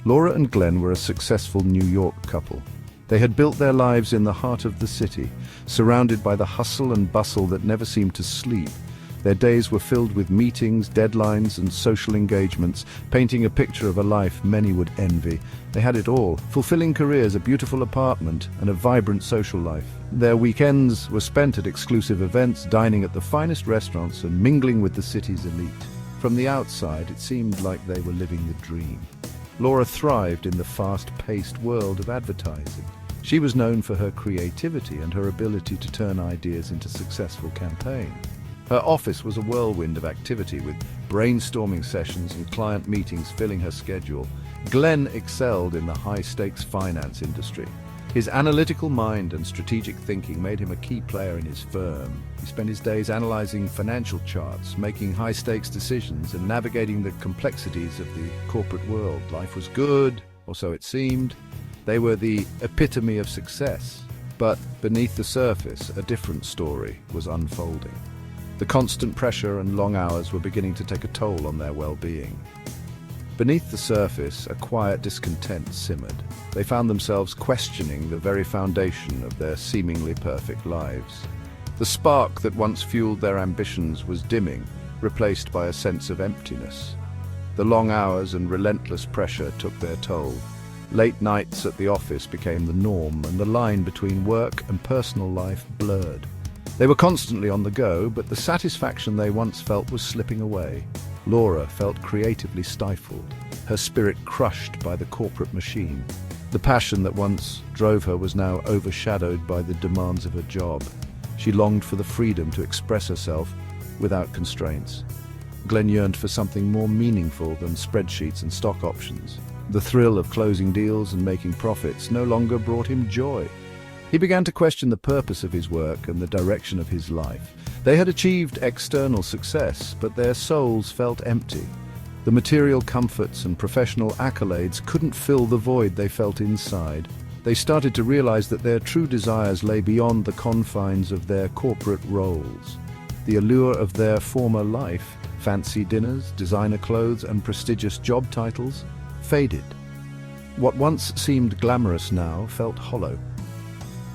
Laura and Glen were a successful New York couple. They had built their lives in the heart of the city, surrounded by the hustle and bustle that never seemed to sleep. Their days were filled with meetings, deadlines, and social engagements, painting a picture of a life many would envy. They had it all: fulfilling careers, a beautiful apartment, and a vibrant social life. Their weekends were spent at exclusive events, dining at the finest restaurants, and mingling with the city's elite. From the outside, it seemed like they were living the dream. Laura thrived in the fast-paced world of advertising. She was known for her creativity and her ability to turn ideas into successful campaigns. Her office was a whirlwind of activity, with brainstorming sessions and client meetings filling her schedule. Glen excelled in the high-stakes finance industry. His analytical mind and strategic thinking made him a key player in his firm. He spent his days analyzing financial charts, making high-stakes decisions, and navigating the complexities of the corporate world. Life was good, or so it seemed. They were the epitome of success. But beneath the surface, a different story was unfolding. The constant pressure and long hours were beginning to take a toll on their well-being. Beneath the surface, a quiet discontent simmered. They found themselves questioning the very foundation of their seemingly perfect lives. The spark that once fueled their ambitions was dimming, replaced by a sense of emptiness. The long hours and relentless pressure took their toll. Late nights at the office became the norm, and the line between work and personal life blurred. They were constantly on the go, but the satisfaction they once felt was slipping away. Laura felt creatively stifled, her spirit crushed by the corporate machine. The passion that once drove her was now overshadowed by the demands of her job. She longed for the freedom to express herself without constraints. Glen yearned for something more meaningful than spreadsheets and stock options. The thrill of closing deals and making profits no longer brought him joy. He began to question the purpose of his work and the direction of his life. They had achieved external success, but their souls felt empty. The material comforts and professional accolades couldn't fill the void they felt inside. They started to realize that their true desires lay beyond the confines of their corporate roles. The allure of their former life, fancy dinners, designer clothes, and prestigious job titles, faded. What once seemed glamorous now felt hollow.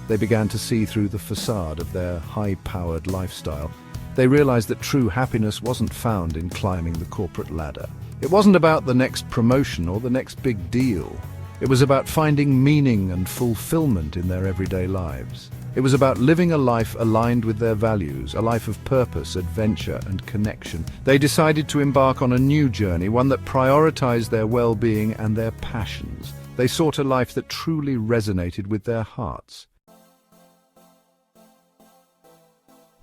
They began to see through the facade of their high-powered lifestyle. They realized that true happiness wasn't found in climbing the corporate ladder. It wasn't about the next promotion or the next big deal. It was about finding meaning and fulfillment in their everyday lives. It was about living a life aligned with their values, a life of purpose, adventure, and connection. They decided to embark on a new journey, one that prioritized their well-being and their passions. They sought a life that truly resonated with their hearts.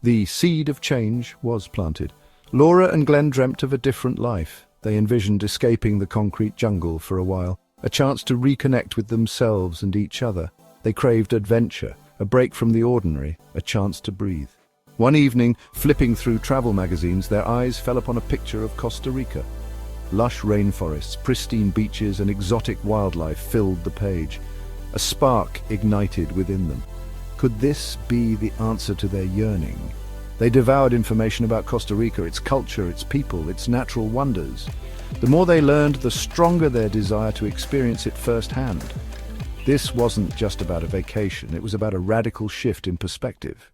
The seed of change was planted. Laura and Glen dreamt of a different life. They envisioned escaping the concrete jungle for a while, a chance to reconnect with themselves and each other. They craved adventure, a break from the ordinary, a chance to breathe. One evening, flipping through travel magazines, their eyes fell upon a picture of Costa Rica. Lush rainforests, pristine beaches, and exotic wildlife filled the page. A spark ignited within them. Could this be the answer to their yearning? They devoured information about Costa Rica, its culture, its people, its natural wonders. The more they learned, the stronger their desire to experience it firsthand. This wasn't just about a vacation, it was about a radical shift in perspective.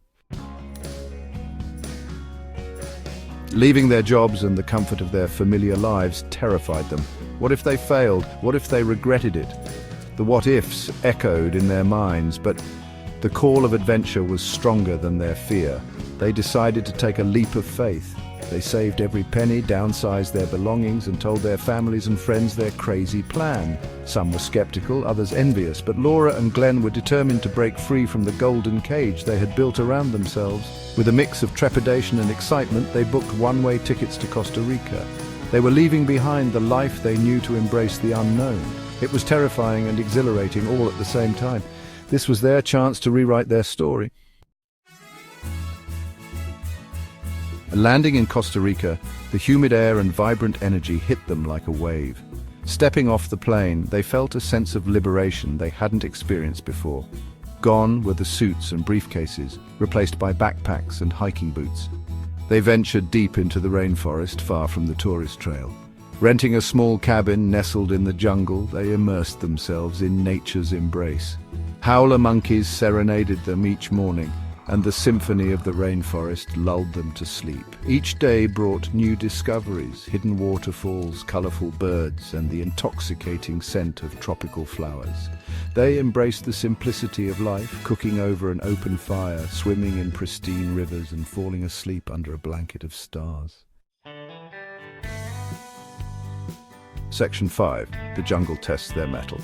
Leaving their jobs and the comfort of their familiar lives terrified them. What if they failed? What if they regretted it? The what-ifs echoed in their minds, but the call of adventure was stronger than their fear. They decided to take a leap of faith. They saved every penny, downsized their belongings, and told their families and friends their crazy plan. Some were skeptical, others envious, but Laura and Glen were determined to break free from the golden cage they had built around themselves. With a mix of trepidation and excitement, they booked one-way tickets to Costa Rica. They were leaving behind the life they knew to embrace the unknown. It was terrifying and exhilarating all at the same time. This was their chance to rewrite their story. Landing in Costa Rica, the humid air and vibrant energy hit them like a wave. Stepping off the plane, they felt a sense of liberation they hadn't experienced before. Gone were the suits and briefcases, replaced by backpacks and hiking boots. They ventured deep into the rainforest, far from the tourist trail. Renting a small cabin nestled in the jungle, they immersed themselves in nature's embrace. Howler monkeys serenaded them each morning, and the symphony of the rainforest lulled them to sleep. Each day brought new discoveries, hidden waterfalls, colorful birds, and the intoxicating scent of tropical flowers. They embraced the simplicity of life, cooking over an open fire, swimming in pristine rivers, and falling asleep under a blanket of stars. Section 5. The jungle tests their mettle.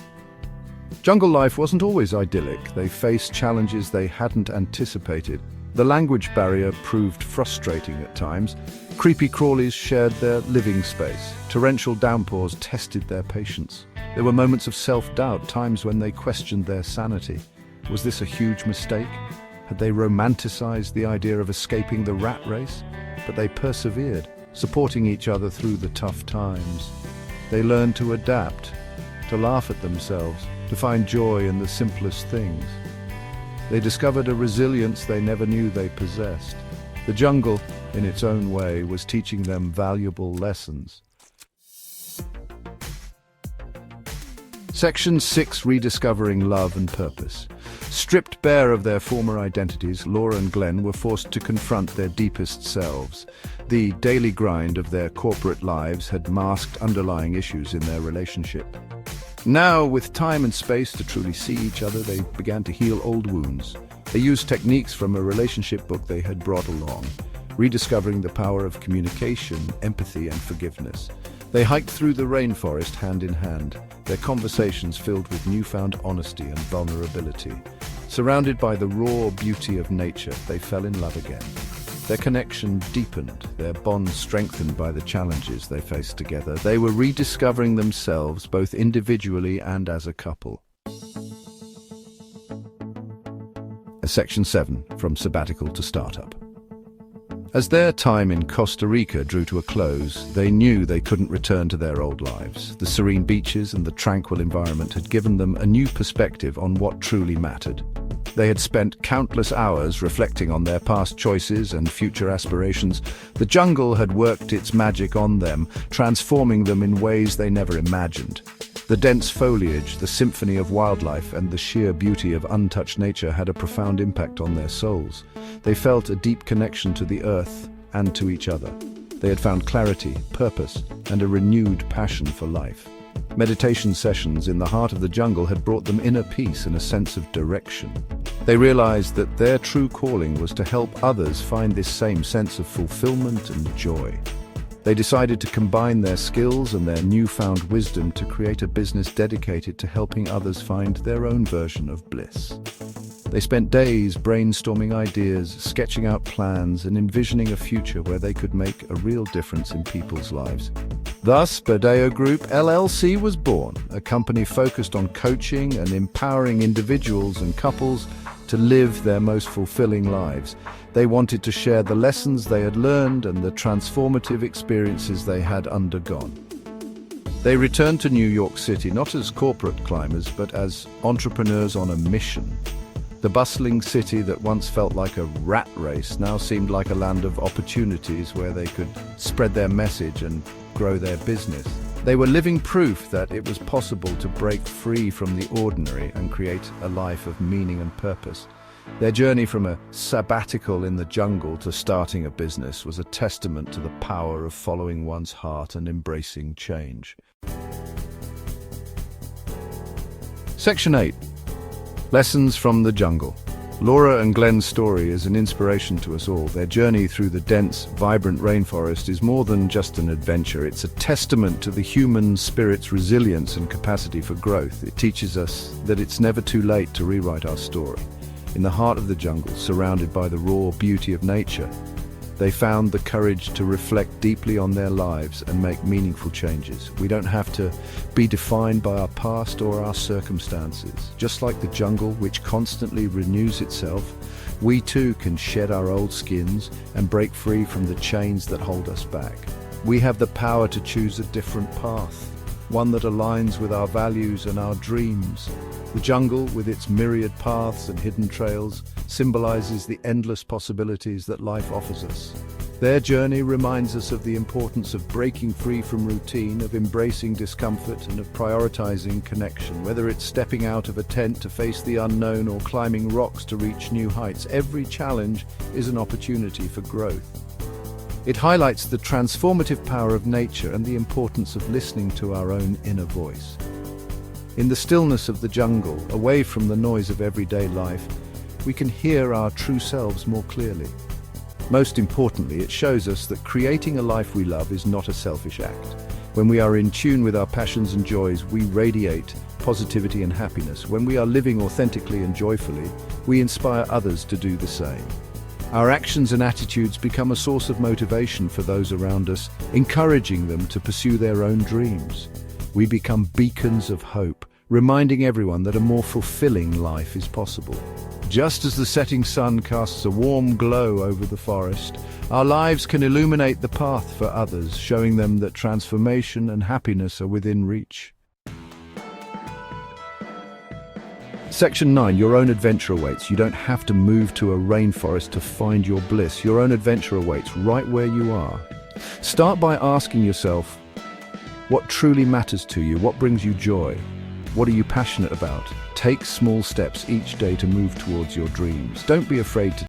Jungle life wasn't always idyllic. They faced challenges they hadn't anticipated. The language barrier proved frustrating at times. Creepy crawlies shared their living space. Torrential downpours tested their patience. There were moments of self-doubt, times when they questioned their sanity. Was this a huge mistake? Had they romanticized the idea of escaping the rat race? But they persevered, supporting each other through the tough times. They learned to adapt, to laugh at themselves, to find joy in the simplest things. They discovered a resilience they never knew they possessed. The jungle, in its own way, was teaching them valuable lessons. Section 6. Rediscovering love and purpose. Stripped bare of their former identities, Laura and Glenn were forced to confront their deepest selves. The daily grind of their corporate lives had masked underlying issues in their relationship. Now, with time and space to truly see each other, they began to heal old wounds. They used techniques from a relationship book they had brought along, rediscovering the power of communication, empathy, and forgiveness. They hiked through the rainforest hand in hand, their conversations filled with newfound honesty and vulnerability. Surrounded by the raw beauty of nature, they fell in love again. Their connection deepened, their bond strengthened by the challenges they faced together. They were rediscovering themselves both individually and as a couple. Section 7. From sabbatical to startup. As their time in Costa Rica drew to a close, they knew they couldn't return to their old lives. The serene beaches and the tranquil environment had given them a new perspective on what truly mattered. They had spent countless hours reflecting on their past choices and future aspirations. The jungle had worked its magic on them, transforming them in ways they never imagined. The dense foliage, the symphony of wildlife, and the sheer beauty of untouched nature had a profound impact on their souls. They felt a deep connection to the earth and to each other. They had found clarity, purpose, and a renewed passion for life. Meditation sessions in the heart of the jungle had brought them inner peace and a sense of direction. They realized that their true calling was to help others find this same sense of fulfillment and joy. They decided to combine their skills and their newfound wisdom to create a business dedicated to helping others find their own version of bliss. They spent days brainstorming ideas, sketching out plans, and envisioning a future where they could make a real difference in people's lives. Thus, Bergeo Group LLC was born, a company focused on coaching and empowering individuals and couples to live their most fulfilling lives. They wanted to share the lessons they had learned and the transformative experiences they had undergone. They returned to New York City not as corporate climbers, but as entrepreneurs on a mission. The bustling city that once felt like a rat race now seemed like a land of opportunities where they could spread their message and grow their business. They were living proof that it was possible to break free from the ordinary and create a life of meaning and purpose. Their journey from a sabbatical in the jungle to starting a business was a testament to the power of following one's heart and embracing change. Section 8. Lessons from the jungle. Laura and Glenn's story is an inspiration to us all. Their journey through the dense, vibrant rainforest is more than just an adventure. It's a testament to the human spirit's resilience and capacity for growth. It teaches us that it's never too late to rewrite our story. In the heart of the jungle, surrounded by the raw beauty of nature, they found the courage to reflect deeply on their lives and make meaningful changes. We don't have to be defined by our past or our circumstances. Just like the jungle, which constantly renews itself, we too can shed our old skins and break free from the chains that hold us back. We have the power to choose a different path, one that aligns with our values and our dreams. The jungle, with its myriad paths and hidden trails, symbolizes the endless possibilities that life offers us. Their journey reminds us of the importance of breaking free from routine, of embracing discomfort, and of prioritizing connection. Whether it's stepping out of a tent to face the unknown or climbing rocks to reach new heights, every challenge is an opportunity for growth. It highlights the transformative power of nature and the importance of listening to our own inner voice. In the stillness of the jungle, away from the noise of everyday life, we can hear our true selves more clearly. Most importantly, it shows us that creating a life we love is not a selfish act. When we are in tune with our passions and joys, we radiate positivity and happiness. When we are living authentically and joyfully, we inspire others to do the same. Our actions and attitudes become a source of motivation for those around us, encouraging them to pursue their own dreams. We become beacons of hope, reminding everyone that a more fulfilling life is possible. Just as the setting sun casts a warm glow over the forest, our lives can illuminate the path for others, showing them that transformation and happiness are within reach. Section 9. Your own adventure awaits. You don't have to move to a rainforest to find your bliss. Your own adventure awaits right where you are. Start by asking yourself, what truly matters to you? What brings you joy? What are you passionate about? Take small steps each day to move towards your dreams. Don't be afraid to